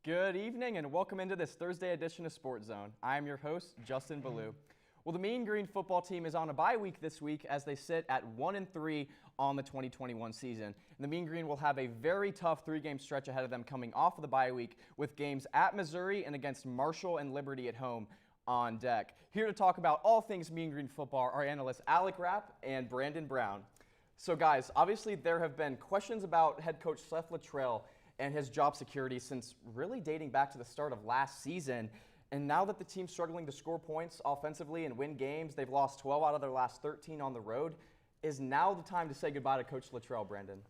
Good evening and welcome into this Thursday edition of Sportszone. I am your host, Justin Ballou. Well, the Mean Green football team is on a bye week this week as they sit at 1-3 on the 2021 season. And the Mean Green will have a very tough three-game stretch ahead of them coming off of the bye week with games at Missouri and against Marshall and Liberty at home on deck. Here to talk about all things Mean Green football are analysts Alec Rapp and Brandon Brown. So guys, obviously there have been questions about head coach Seth Littrell and his job security since really dating back to the start of last season. And now that the team's struggling to score points offensively and win games, they've lost 12 out of their last 13 on the road. Is now the time to say goodbye to Coach Littrell, Brandon?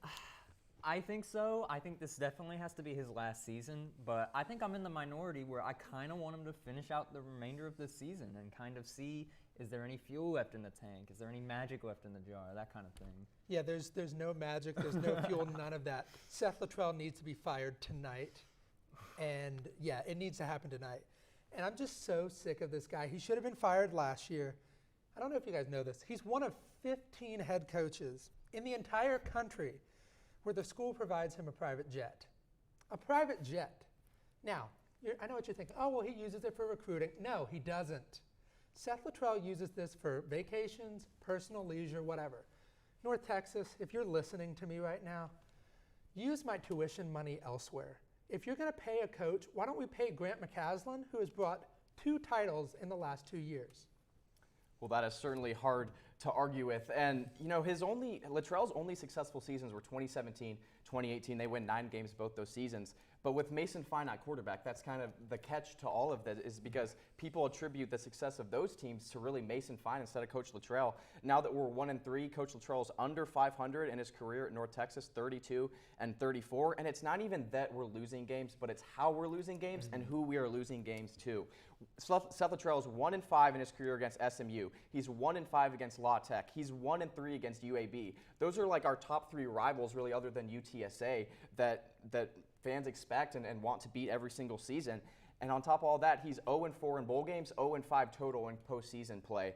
I think so. I think this definitely has to be his last season, but I think I'm in the minority where I kind of want him to finish out the remainder of the season and kind of see, is there any fuel left in the tank? Is there any magic left in the jar? That kind of thing. Yeah, there's no magic, there's no fuel, none of that. Seth Littrell needs to be fired tonight, and yeah, it needs to happen tonight. And I'm just so sick of this guy. He should have been fired last year. I don't know if you guys know this. He's one of 15 head coaches in the entire country where the school provides him a private jet. A private jet. Now, I know what you're thinking. Oh, well, he uses it for recruiting. No, he doesn't. Seth Littrell uses this for vacations, personal leisure, whatever. North Texas, if you're listening to me right now, use my tuition money elsewhere. If you're going to pay a coach, why don't we pay Grant McCaslin, who has brought 2 titles in the last 2 years? Well, that is certainly hard to argue with. And, you know, Littrell's only successful seasons were 2017, 2018. They win 9 games both those seasons. But with Mason Fine at quarterback, that's kind of the catch to all of this, is because people attribute the success of those teams to really Mason Fine instead of Coach Littrell. Now that we're 1-3, Coach Littrell's under 500 in his career at North Texas, 32-34. And it's not even that we're losing games, but it's how we're losing games and who we are losing games to. Seth Littrell is 1-5 in his career against SMU. He's 1-5 against La Tech. He's 1-3 against UAB. Those are like our top 3 rivals, really, other than UTSA, that fans expect and want to beat every single season. And on top of all that, he's 0-4 in bowl games, 0-5 total in postseason play.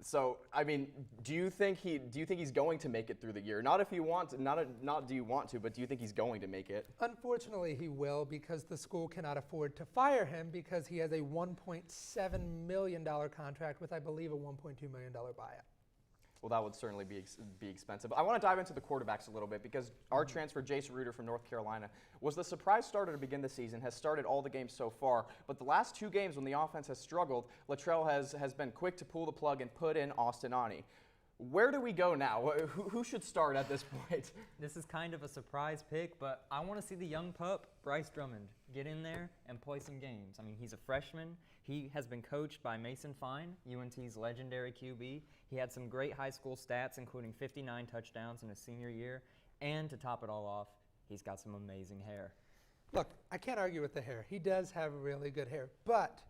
So, I mean, do you think he's going to make it through the year? Not if you want to, not do you want to, but do you think he's going to make it? Unfortunately, he will, because the school cannot afford to fire him because he has a $1.7 million contract with, I believe, a $1.2 million buyout. Well, that would certainly be expensive. I want to dive into the quarterbacks a little bit because our transfer, Jace Reuter from North Carolina, was the surprise starter to begin the season, has started all the games so far. But the last 2 games when the offense has struggled, Littrell has been quick to pull the plug and put in Austin Ani. Where do we go now? Who should start at this point? This is kind of a surprise pick, but I want to see the young pup, Bryce Drummond, get in there and play some games. I mean, he's a freshman. He has been coached by Mason Fine, UNT's legendary QB. He had some great high school stats, including 59 touchdowns in his senior year. And to top it all off, he's got some amazing hair. Look, I can't argue with the hair. He does have really good hair, but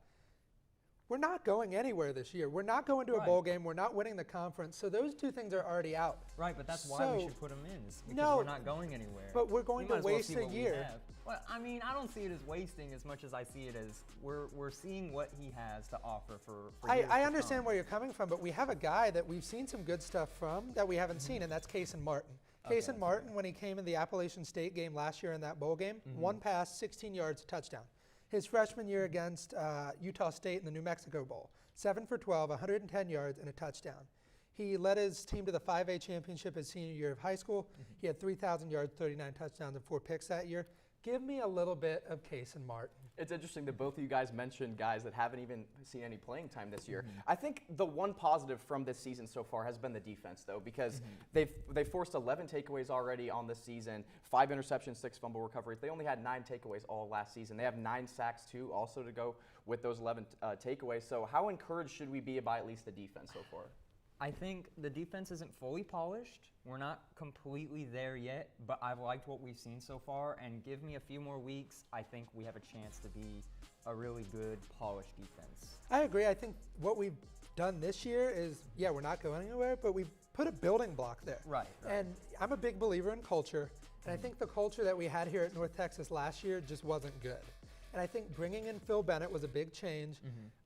we're not going anywhere this year. We're not going to a bowl game. We're not winning the conference. So those 2 things are already out. Right, but that's why we should put him in, because we're not going anywhere. But we're going to waste a year. Well, I mean, I don't see it as wasting as much as I see it as we're seeing what he has to offer for years I understand where you're coming from, but we have a guy that we've seen some good stuff from that we haven't seen, and that's Cason Martin. Cason Martin, when he came in the Appalachian State game last year in that bowl game, 1 pass, 16 yards, touchdown. His freshman year against Utah State in the New Mexico Bowl, 7 for 12, 110 yards, and a touchdown. He led his team to the 5A championship his senior year of high school. He had 3,000 yards, 39 touchdowns, and 4 picks that year. Give me a little bit of Cason Martin. It's interesting that both of you guys mentioned guys that haven't even seen any playing time this year. I think the one positive from this season so far has been the defense, though, because they've forced 11 takeaways already on this season, 5 interceptions, 6 fumble recoveries. They only had 9 takeaways all last season. They have 9 sacks, too, also to go with those 11 takeaways. So how encouraged should we be by at least the defense so far? I think the defense isn't fully polished. We're not completely there yet, but I've liked what we've seen so far, and give me a few more weeks, I think we have a chance to be a really good, polished defense. I agree. I think what we've done this year is, we're not going anywhere, but we've put a building block there. Right. And I'm a big believer in culture, and I think the culture that we had here at North Texas last year just wasn't good. And I think bringing in Phil Bennett was a big change.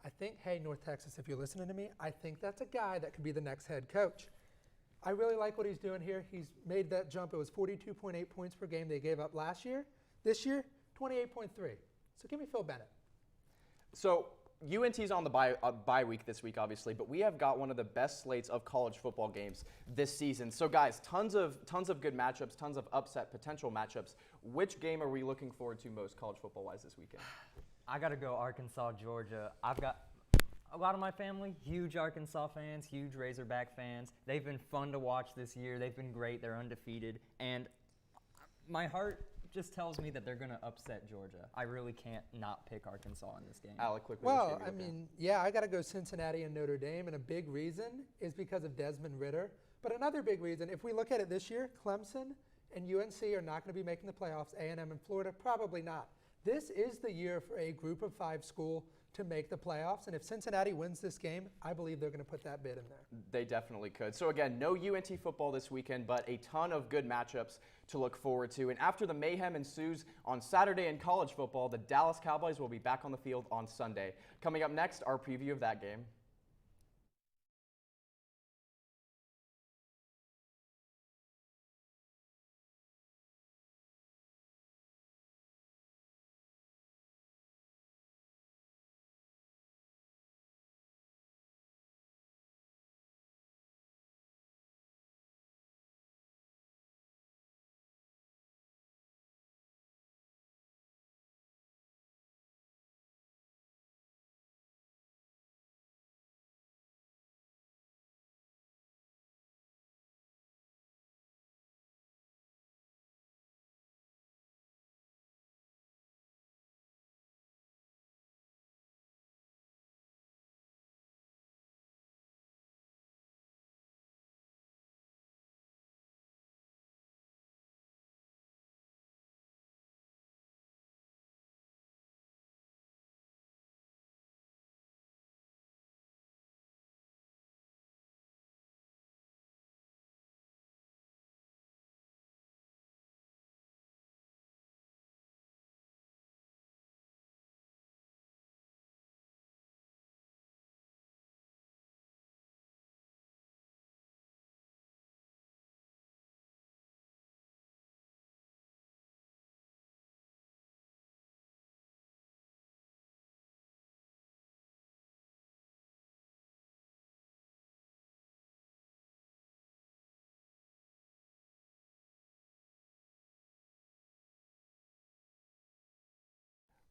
I think, hey, North Texas, if you're listening to me, I think that's a guy that could be the next head coach. I really like what he's doing here. He's made that jump. It was 42.8 points per game they gave up last year. This year, 28.3. So give me Phil Bennett. So UNT's on the bye week this week, obviously, but we have got one of the best slates of college football games this season. So guys, tons of good matchups, tons of upset potential matchups. Which game are we looking forward to most college football-wise this weekend? I got to go Arkansas, Georgia. I've got a lot of my family, huge Arkansas fans, huge Razorback fans. They've been fun to watch this year. They've been great. They're undefeated. And my heart just tells me that they're going to upset Georgia. I really can't not pick Arkansas in this game. Alec, quickly. Well, I mean, yeah, I got to go Cincinnati and Notre Dame, and a big reason is because of Desmond Ridder. But another big reason, if we look at it this year, Clemson and UNC are not going to be making the playoffs. A&M and Florida, probably not. This is the year for a group of 5 school to make the playoffs. And if Cincinnati wins this game, I believe they're going to put that bid in there. They definitely could. So again, no UNT football this weekend, but a ton of good matchups to look forward to. And after the mayhem ensues on Saturday in college football, the Dallas Cowboys will be back on the field on Sunday. Coming up next, our preview of that game.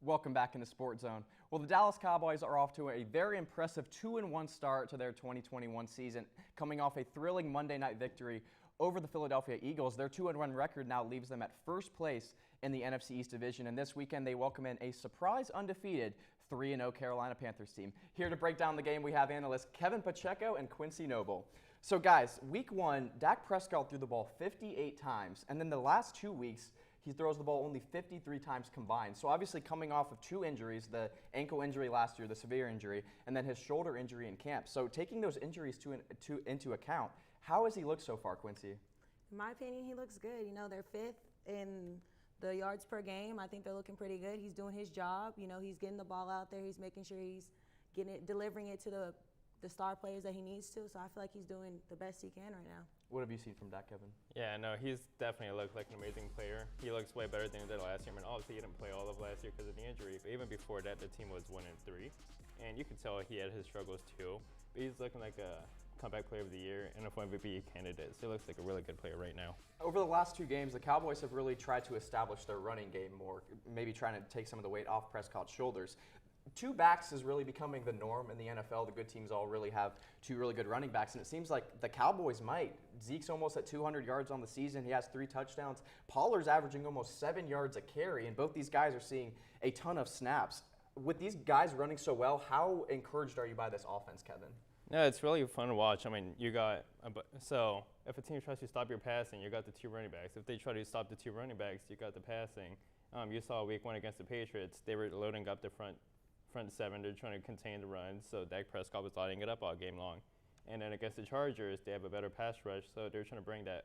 Welcome back into Sports Zone. Well, the Dallas Cowboys are off to a very impressive 2-1 start to their 2021 season, coming off a thrilling Monday night victory over the Philadelphia Eagles. Their 2-1 record now leaves them at first place in the NFC East Division, and this weekend they welcome in a surprise undefeated 3-0 Carolina Panthers team. Here to break down the game, we have analysts Kevin Pacheco and Quincy Noble. So guys, week 1, Dak Prescott threw the ball 58 times, and then the last 2 weeks, he throws the ball only 53 times combined. So obviously coming off of 2 injuries, the ankle injury last year, the severe injury, and then his shoulder injury in camp. So taking those injuries into account, how has he looked so far, Quincy? In my opinion, he looks good. You know, they're 5th in the yards per game. I think they're looking pretty good. He's doing his job. You know, he's getting the ball out there. He's making sure he's delivering it to the star players that he needs to. So I feel like he's doing the best he can right now. What have you seen from Dak, Kevin? Yeah, no, he's definitely looked like an amazing player. He looks way better than he did last year. I mean, obviously he didn't play all of last year because of the injury, but even before that, the team was 1-3, and you could tell he had his struggles too. But he's looking like a comeback player of the year and a MVP candidate. So he looks like a really good player right now. Over the last 2 games, the Cowboys have really tried to establish their running game more, maybe trying to take some of the weight off Prescott's shoulders. 2 backs is really becoming the norm in the NFL. The good teams all really have 2 really good running backs, and it seems like the Cowboys might. Zeke's almost at 200 yards on the season. He has 3 touchdowns. Pollard's averaging almost 7 yards a carry, and both these guys are seeing a ton of snaps. With these guys running so well, how encouraged are you by this offense, Kevin? No, it's really fun to watch. I mean, you got so if a team tries to stop your passing, you got the 2 running backs. If they try to stop the 2 running backs, you got the passing. You saw week 1 against the Patriots, they were loading up the front 7. They're trying to contain the run, so Dak Prescott was lighting it up all game long. And then against the Chargers, they have a better pass rush, so they're trying to bring that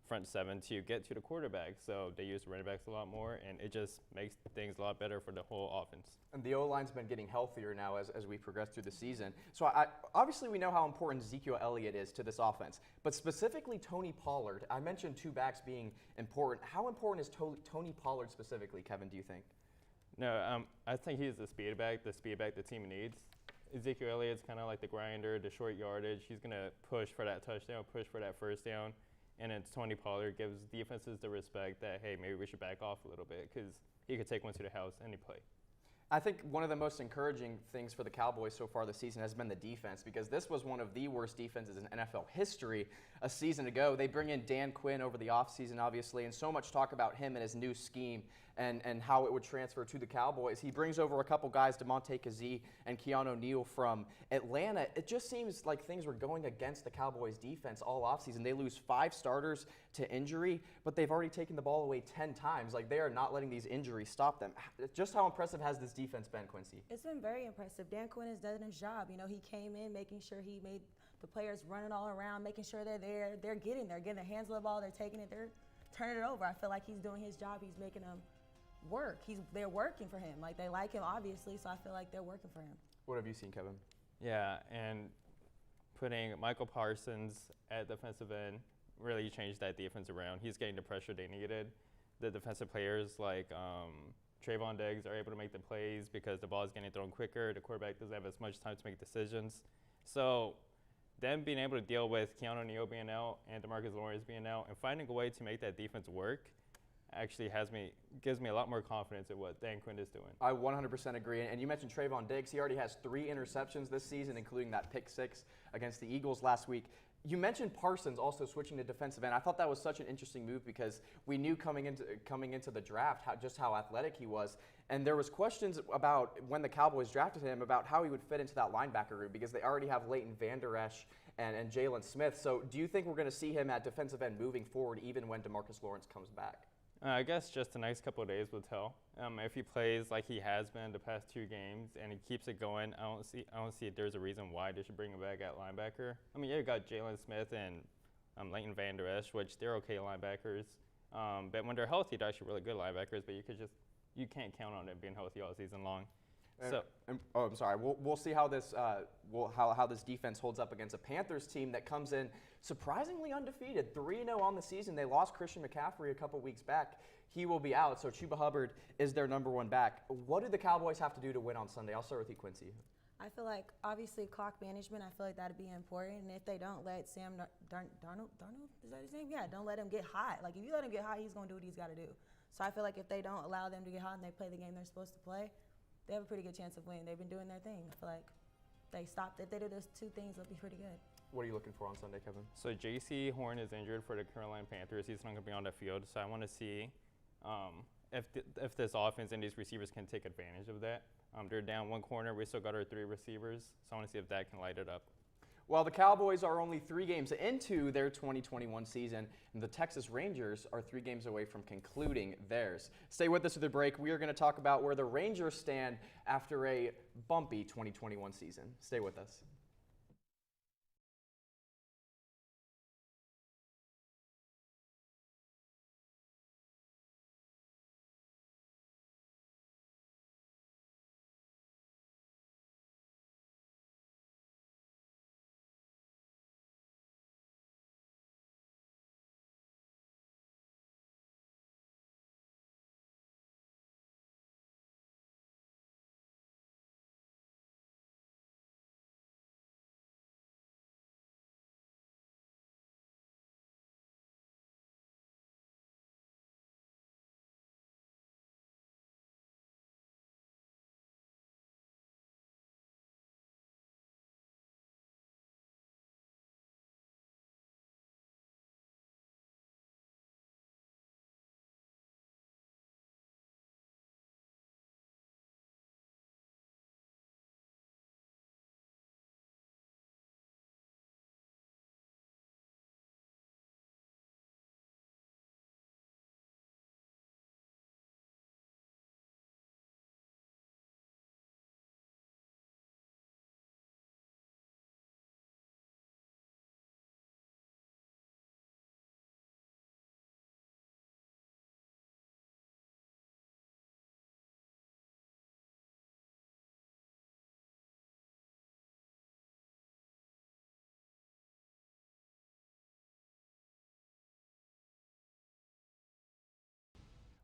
front 7 to get to the quarterback. So they use the running backs a lot more, and it just makes things a lot better for the whole offense. And the O-line's been getting healthier now as we progress through the season. So obviously we know how important Ezekiel Elliott is to this offense, but specifically Tony Pollard. I mentioned 2 backs being important. How important is Tony Pollard specifically, Kevin, do you think? No, I think he's the speed back the team needs. Ezekiel Elliott's kind of like the grinder, the short yardage. He's going to push for that touchdown, push for that first down. And then Tony Pollard gives defenses the respect that, hey, maybe we should back off a little bit because he could take one to the house any play. I think one of the most encouraging things for the Cowboys so far this season has been the defense, because this was one of the worst defenses in NFL history a season ago. They bring in Dan Quinn over the offseason, obviously, and so much talk about him and his new scheme and how it would transfer to the Cowboys. He brings over a couple guys, DeMonte Kazee and Keanu Neal from Atlanta. It just seems like things were going against the Cowboys defense all offseason. They lose 5 starters to injury, but they've already taken the ball away 10 times. Like, they are not letting these injuries stop them. Just how impressive has this defense been, Quincy? It's been very impressive. Dan Quinn has done his job. You know, he came in making sure he made the players running all around, making sure they're getting their hands on the ball, they're taking it, they're turning it over. I feel like he's doing his job. He's making them work. They're working for him. Like, they like him, obviously, so I feel like they're working for him. What have you seen, Kevin? Yeah, and putting Michael Parsons at defensive end really changed that defense around. He's getting the pressure they needed. The defensive players like Trayvon Diggs are able to make the plays because the ball is getting thrown quicker. The quarterback doesn't have as much time to make decisions. So them being able to deal with Keanu Neal being out and DeMarcus Lawrence being out and finding a way to make that defense work actually gives me a lot more confidence in what Dan Quinn is doing. I 100% agree. And you mentioned Trayvon Diggs. He already has 3 interceptions this season, including that pick 6 against the Eagles last week. You mentioned Parsons also switching to defensive end. I thought that was such an interesting move because we knew coming into the draft just how athletic he was. And there was questions about when the Cowboys drafted him about how he would fit into that linebacker room because they already have Leighton Vander Esch and Jalen Smith. So do you think we're going to see him at defensive end moving forward even when DeMarcus Lawrence comes back? I guess just the next couple of days will tell. If he plays like he has been the past 2 games and he keeps it going, I don't see if there's a reason why they should bring him back at linebacker. I mean, yeah, you got Jalen Smith and Leighton Vander Esch, which they're okay linebackers. But when they're healthy, they're actually really good linebackers. But you can't count on them being healthy all season long. I'm sorry. We'll see how this how this defense holds up against a Panthers team that comes in surprisingly undefeated, 3-0 on the season. They lost Christian McCaffrey a couple weeks back. He will be out, so Chuba Hubbard is their number 1 back. What do the Cowboys have to do to win on Sunday? I'll start with you, Quincy. I feel like, obviously, clock management, I feel like that'd be important. And if they don't let Sam Darnold, is that his name? Yeah, don't let him get hot. Like, if you let him get hot, he's going to do what he's got to do. So I feel like if they don't allow them to get hot and they play the game they're supposed to play, they have a pretty good chance of winning. They've been doing their thing. I feel like if they do those 2 things, they'll be pretty good. What are you looking for on Sunday, Kevin? So J.C. Horn is injured for the Carolina Panthers. He's not going to be on the field. So I want to see if this offense and these receivers can take advantage of that. They're down 1 corner. We still got our 3 receivers. So I want to see if that can light it up. Well, the Cowboys are only 3 games into their 2021 season, and the Texas Rangers are 3 games away from concluding theirs. Stay with us through the break. We are going to talk about where the Rangers stand after a bumpy 2021 season. Stay with us.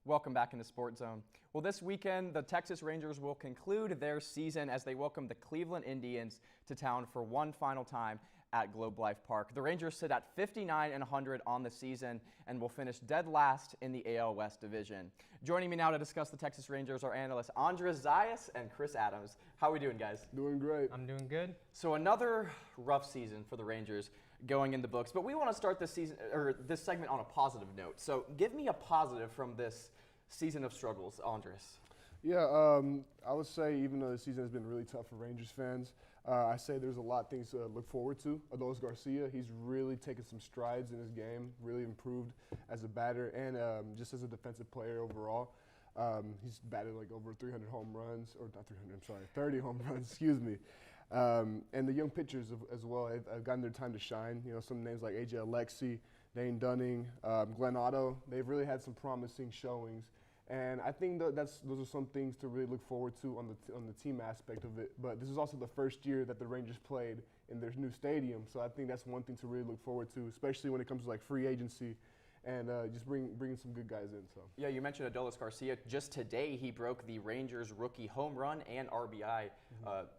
Welcome back into Sportszone. Well, this weekend, the Texas Rangers will conclude their season as they welcome the Cleveland Indians to town for one final time at Globe Life Park. The Rangers sit at 59-100 on the season and will finish dead last in the AL West division. Joining me now to discuss the Texas Rangers are analysts Andres Zayas and Chris Adams. How are we doing, guys? Doing great. I'm doing good. So another rough season for the Rangers going in the books, but we want to start this season or this segment on a positive note. So give me a positive from this season of struggles, Andres. Yeah, I would say even though the season has been really tough for Rangers fans, I say there's a lot of things to look forward to. Adolis Garcia, he's really taken some strides in his game, really improved as a batter and just as a defensive player overall. He's batted like over 300 home runs, or not 300, I'm sorry, 30 home runs, excuse me. And the young pitchers as well have gotten their time to shine. You know, some names like A.J. Alexi, Dane Dunning, Glenn Otto, they've really had some promising showings. And I think those are some things to really look forward to on the team aspect of it. But this is also the first year that the Rangers played in their new stadium, so I think that's one thing to really look forward to, especially when it comes to like free agency and just bringing some good guys in. So Yeah, you mentioned Adolis Garcia. Just today, he broke the Rangers rookie home run and RBI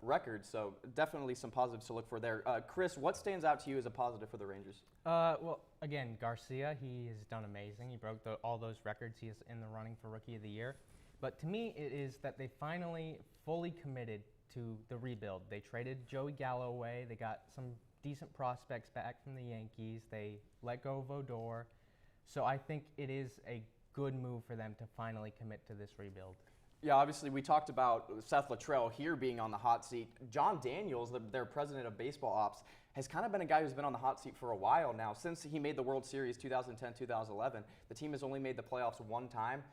record, so definitely some positives to look for there. Chris, what stands out to you as a positive for the Rangers? Well, again, Garcia, he has done amazing. He broke all those records. He is in the running for Rookie of the Year. But to me, it is that they finally fully committed to the rebuild. They traded Joey Gallo away. They got some decent prospects back from the Yankees. They let go of Odor. So I think it is a good move for them to finally commit to this rebuild. Yeah, obviously we talked about Seth Luttrell here being on the hot seat. John Daniels, their president of baseball ops, has kind of been a guy who's been on the hot seat for a while now. Since he made the World Series 2010-2011, the team has only made the playoffs one time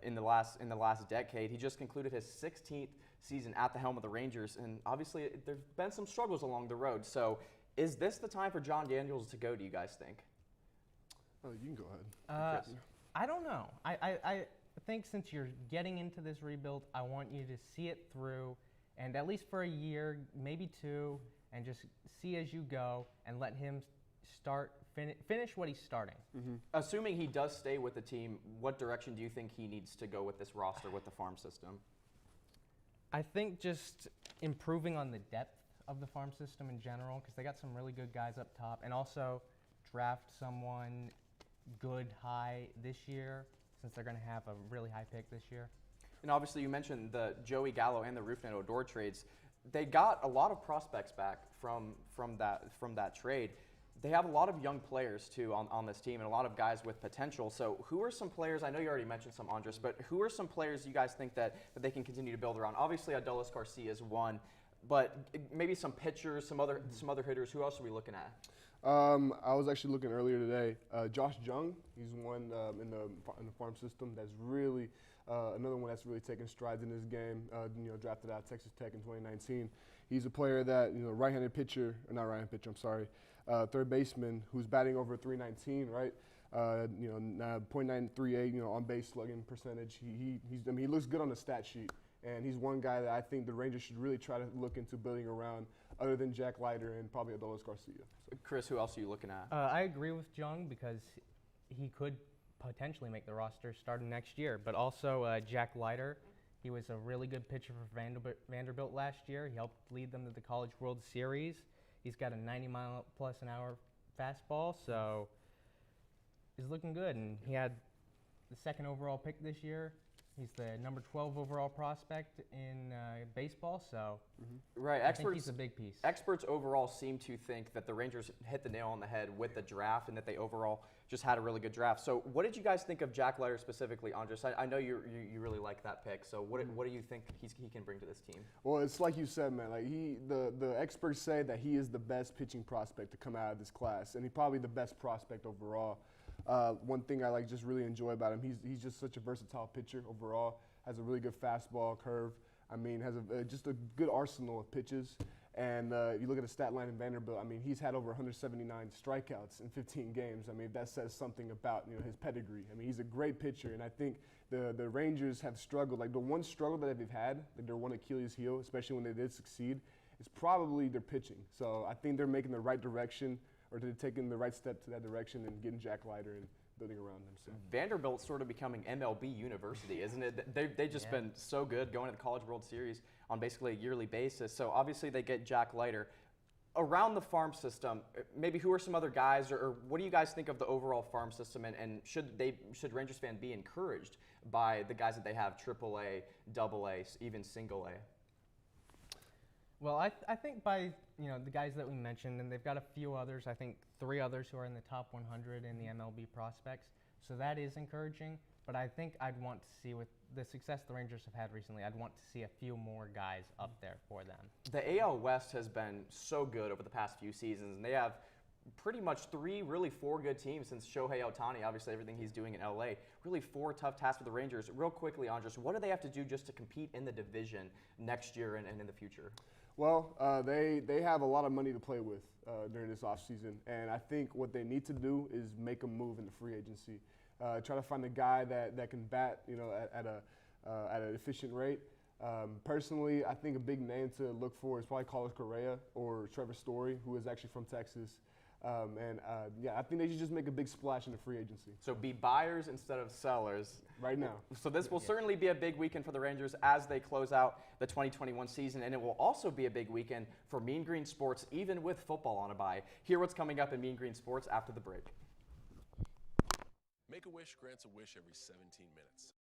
in the last decade. He just concluded his 16th season at the helm of the Rangers, and obviously there's been some struggles along the road. So is this the time for John Daniels to go, do you guys think? oh, you can go ahead. Chris. I don't know. I think since you're getting into this rebuild, I want you to see it through, and at least for a year, maybe two, and just see as you go and let him finish what he's starting. Assuming he does stay with the team, what direction do you think he needs to go with this roster, with the farm system? I think just improving on the depth of the farm system in general, because they got some really good guys up top, and also draft someone good high this year, since they're going to have a really high pick this year. And obviously you mentioned the Joey Gallo and the Rougned Odor trades. They got a lot of prospects back from that trade. They have a lot of young players too on this team and a lot of guys with potential. So who are some players, I know you already mentioned some, Andres, but who are some players you guys think that they can continue to build around? Obviously Adolis Garcia is one, but maybe some pitchers, some other hitters. Who else are we looking at? I was actually looking earlier today. Josh Jung, he's one in the farm system that's really another one that's really taken strides in his game. Drafted out of Texas Tech in 2019. He's a player that right-handed pitcher, or not right-handed pitcher. I'm sorry, third baseman who's batting over 319, right? .938, on base slugging percentage. He looks good on the stat sheet. And he's one guy that I think the Rangers should really try to look into building around, other than Jack Leiter and probably Adolis Garcia. So Chris, who else are you looking at? I agree with Jung because he could potentially make the roster starting next year. But also Jack Leiter, he was a really good pitcher for Vanderbilt last year. He helped lead them to the College World Series. He's got a 90-mile-plus-an-hour fastball, so he's looking good. And he had the second overall pick this year. He's the number 12 overall prospect in baseball, so Right, I think he's a big piece. Experts overall seem to think that the Rangers hit the nail on the head with the draft and that they overall just had a really good draft. So what did you guys think of Jack Leiter specifically, Andres? I know you really like that pick, so what do you think he can bring to this team? Well, it's like you said, man. Like the experts say that he is the best pitching prospect to come out of this class, and he's probably the best prospect overall. One thing I just really enjoy about him, he's just such a versatile pitcher overall. Has a really good fastball, curve. I mean, has just a good arsenal of pitches. And if you look at the stat line in Vanderbilt, I mean, he's had over 179 strikeouts in 15 games. I mean, that says something about his pedigree. I mean, he's a great pitcher, and I think the Rangers have struggled. Like the one struggle that they've had, like their one Achilles heel, especially when they did succeed, is probably their pitching. So I think they're making the right direction, or they're taking the right step to that direction and getting Jack Leiter and building around him. So. Vanderbilt's sort of becoming MLB University, isn't it? They've just been so good going to the College World Series on basically a yearly basis. So obviously they get Jack Leiter. Around the farm system, maybe who are some other guys, or what do you guys think of the overall farm system, and should Rangers fans be encouraged by the guys that they have, AAA, AA, even single A? Well, I think by the guys that we mentioned, and they've got a few others. I think 3 others who are in the top 100 in the MLB prospects. So that is encouraging. But I think I'd want to see, with the success the Rangers have had recently, I'd want to see a few more guys up there for them. The AL West has been so good over the past few seasons, and they have pretty much 3, really 4 good teams since Shohei Ohtani, obviously everything he's doing in LA. Really 4 tough tasks for the Rangers. Real quickly, Andres, what do they have to do just to compete in the division next year and in the future? Well, they have a lot of money to play with during this offseason, and I think what they need to do is make a move in the free agency. Try to find a guy that can bat, at an efficient rate. Personally, I think a big name to look for is probably Carlos Correa or Trevor Story, who is actually from Texas. I think they should just make a big splash in the free agency. So be buyers instead of sellers. Right now. So this will certainly be a big weekend for the Rangers as they close out the 2021 season, and it will also be a big weekend for Mean Green Sports, even with football on a bye. Hear what's coming up in Mean Green Sports after the break. Make-A-Wish grants a wish every 17 minutes.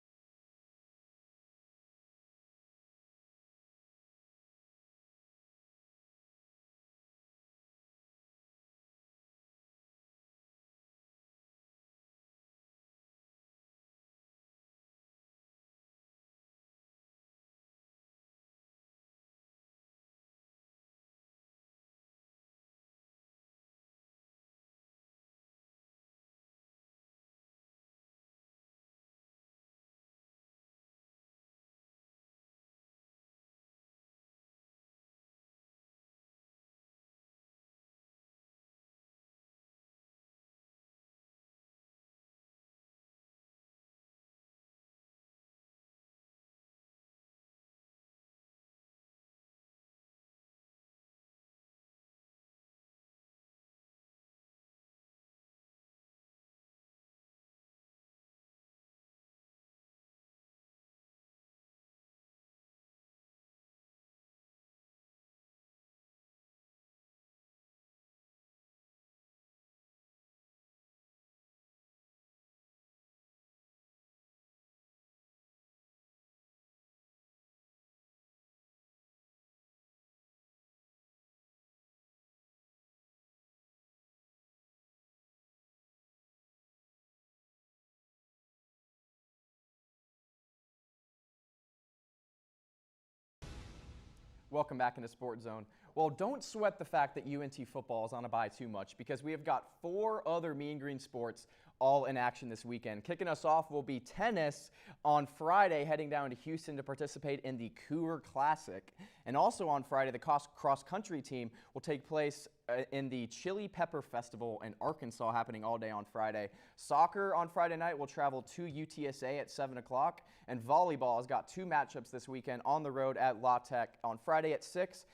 Welcome back into Sportszone. Well, don't sweat the fact that UNT football is on a bye too much, because we have got 4 other Mean Green sports all in action this weekend. Kicking us off will be tennis on Friday, heading down to Houston to participate in the Cougar Classic. And also on Friday, the cross-country team will take place in the Chili Pepper Festival in Arkansas, happening all day on Friday. Soccer on Friday night will travel to UTSA at 7 o'clock. And volleyball has got 2 matchups this weekend on the road at La Tech on Friday at 6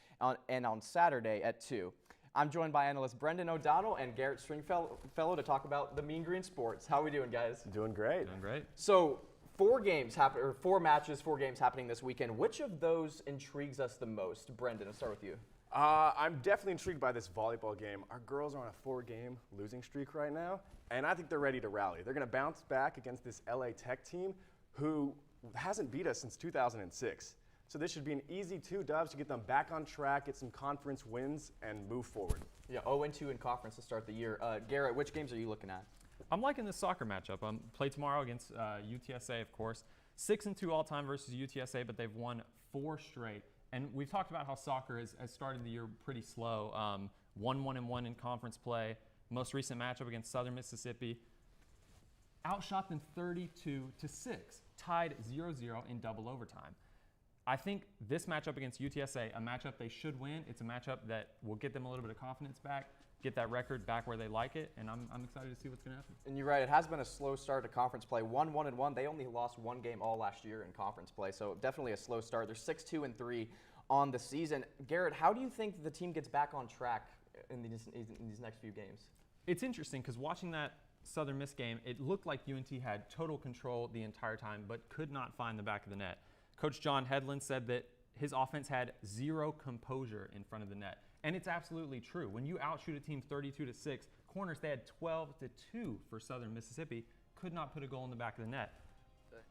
and on Saturday at 2. I'm joined by analyst Brendan O'Donnell and Garrett Stringfellow to talk about the Mean Green sports. How are we doing, guys? Doing great. Doing great. So 4 games happen, or 4 matches, 4 games happening this weekend. Which of those intrigues us the most? Brendan, I'll start with you. I'm definitely intrigued by this volleyball game. Our girls are on a 4-game losing streak right now, and I think they're ready to rally. They're going to bounce back against this LA Tech team who hasn't beat us since 2006. So this should be an easy 2 dubs to get them back on track, get some conference wins, and move forward. Yeah, 0-2 in conference to start the year. Garrett, which games are you looking at? I'm liking this soccer matchup. Play tomorrow against UTSA, of course. 6-2 all-time versus UTSA, but they've won 4 straight. And we've talked about how soccer has started the year pretty slow. 1-1-1 in conference play. Most recent matchup against Southern Mississippi. Outshot them 32-6. Tied 0-0 in double overtime. I think this matchup against UTSA, a matchup they should win. It's a matchup that will get them a little bit of confidence back, get that record back where they like it, and I'm excited to see what's going to happen. And you're right, it has been a slow start to conference play. 1-1-1. They only lost 1 game all last year in conference play, so definitely a slow start. They're 6-2-3 on the season. Garrett, how do you think the team gets back on track in these next few games? It's interesting because watching that Southern Miss game, it looked like UNT had total control the entire time, but could not find the back of the net. Coach John Hedlund said that his offense had zero composure in front of the net. And it's absolutely true. When you outshoot a team 32-6, corners, they had 12-2 for Southern Mississippi, could not put a goal in the back of the net.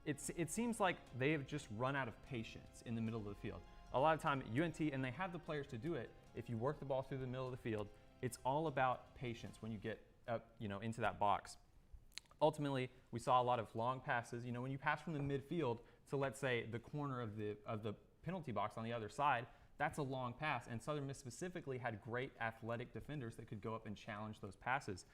It seems like they have just run out of patience in the middle of the field. A lot of time, UNT, and they have the players to do it, if you work the ball through the middle of the field, it's all about patience when you get up, into that box. Ultimately, we saw a lot of long passes. When you pass from the midfield to, let's say, the corner of the penalty box on the other side, that's a long pass. And Southern Miss specifically had great athletic defenders that could go up and challenge those passes.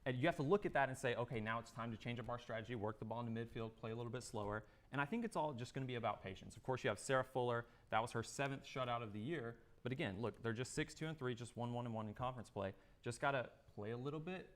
And you have to look at that and say, okay, now it's time to change up our strategy, work the ball in the midfield, play a little bit slower. And I think it's all just going to be about patience. Of course, you have Sarah Fuller. That was her 7th shutout of the year. But again, look, they're just 6-2-3, just 1-1-1 in conference play. Just got to play a little bit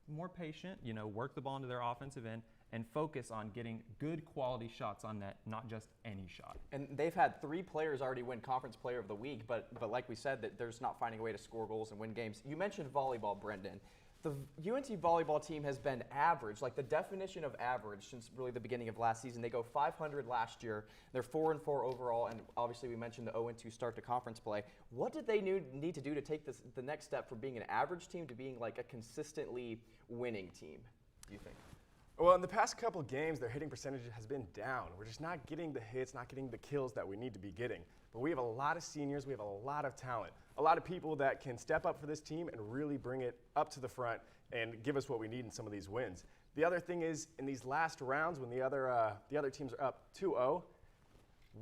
more patient, work the ball into their offensive end, and focus on getting good quality shots on net, not just any shot. And they've had 3 players already win Conference Player of the Week, but like we said, that they're just not finding a way to score goals and win games. You mentioned volleyball, Brendan. The UNT volleyball team has been average, like the definition of average since really the beginning of last season. They go 500 last year. They're 4-4 overall, and obviously we mentioned the 0-2 start to conference play. What did they need to do to take the next step from being an average team to being like a consistently winning team, do you think? Well, in the past couple of games, their hitting percentage has been down. We're just not getting the hits, not getting the kills that we need to be getting. But we have a lot of seniors, we have a lot of talent, a lot of people that can step up for this team and really bring it up to the front and give us what we need in some of these wins. The other thing is, in these last rounds, when the other teams are up 2-0,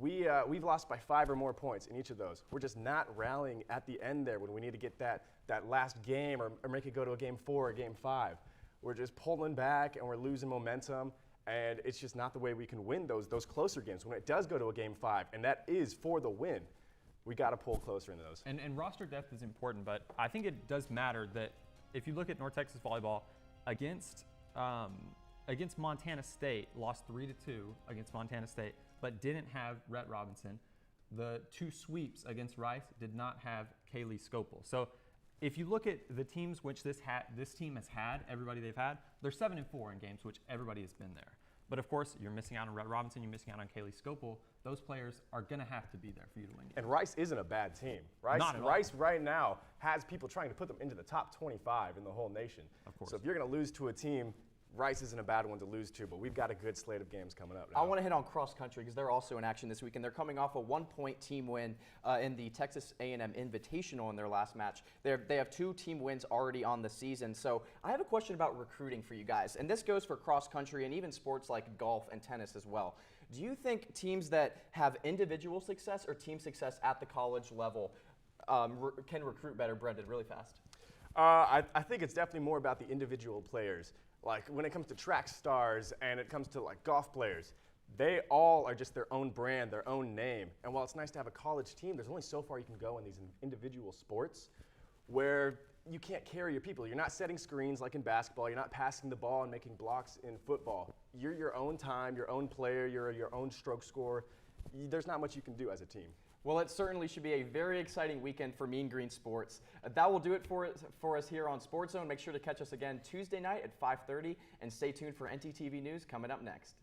we've lost by 5 or more points in each of those. We're just not rallying at the end there when we need to get that last game or make it go to a game 4 or game 5. We're just pulling back and we're losing momentum, and it's just not the way we can win those closer games. When it does go to a game 5, and that is for the win, we got to pull closer in those. And roster depth is important, but I think it does matter that if you look at North Texas volleyball against Montana State, lost 3-2 against Montana State, but didn't have Rhett Robinson. The 2 sweeps against Rice did not have Kaylee Scopel. So if you look at the teams which this team has had, everybody they've had, they're 7-4 in games which everybody has been there. But of course, you're missing out on Rhett Robinson, you're missing out on Kaylee Scopel. Those players are going to have to be there for you to win games. And Rice isn't a bad team. Rice right now has people trying to put them into the top 25 in the whole nation. Of course. So if you're going to lose to a team, Rice isn't a bad one to lose to, but we've got a good slate of games coming up now. I want to hit on cross country because they're also in action this weekend. They're coming off a 1-point team win in the Texas A&M Invitational in their last match. They have 2 team wins already on the season. So I have a question about recruiting for you guys, and this goes for cross country and even sports like golf and tennis as well. Do you think teams that have individual success or team success at the college level can recruit better, Brendan, really fast? I think it's definitely more about the individual players. Like when it comes to track stars and it comes to like golf players, they all are just their own brand, their own name. And while it's nice to have a college team, there's only so far you can go in these individual sports where you can't carry your people. You're not setting screens like in basketball. You're not passing the ball and making blocks in football. You're your own time, your own player, you're your own stroke scorer. There's not much you can do as a team. Well, it certainly should be a very exciting weekend for Mean Green Sports. That will do it for us here on Sportszone. Make sure to catch us again Tuesday night at 5:30, and stay tuned for NTTV News coming up next.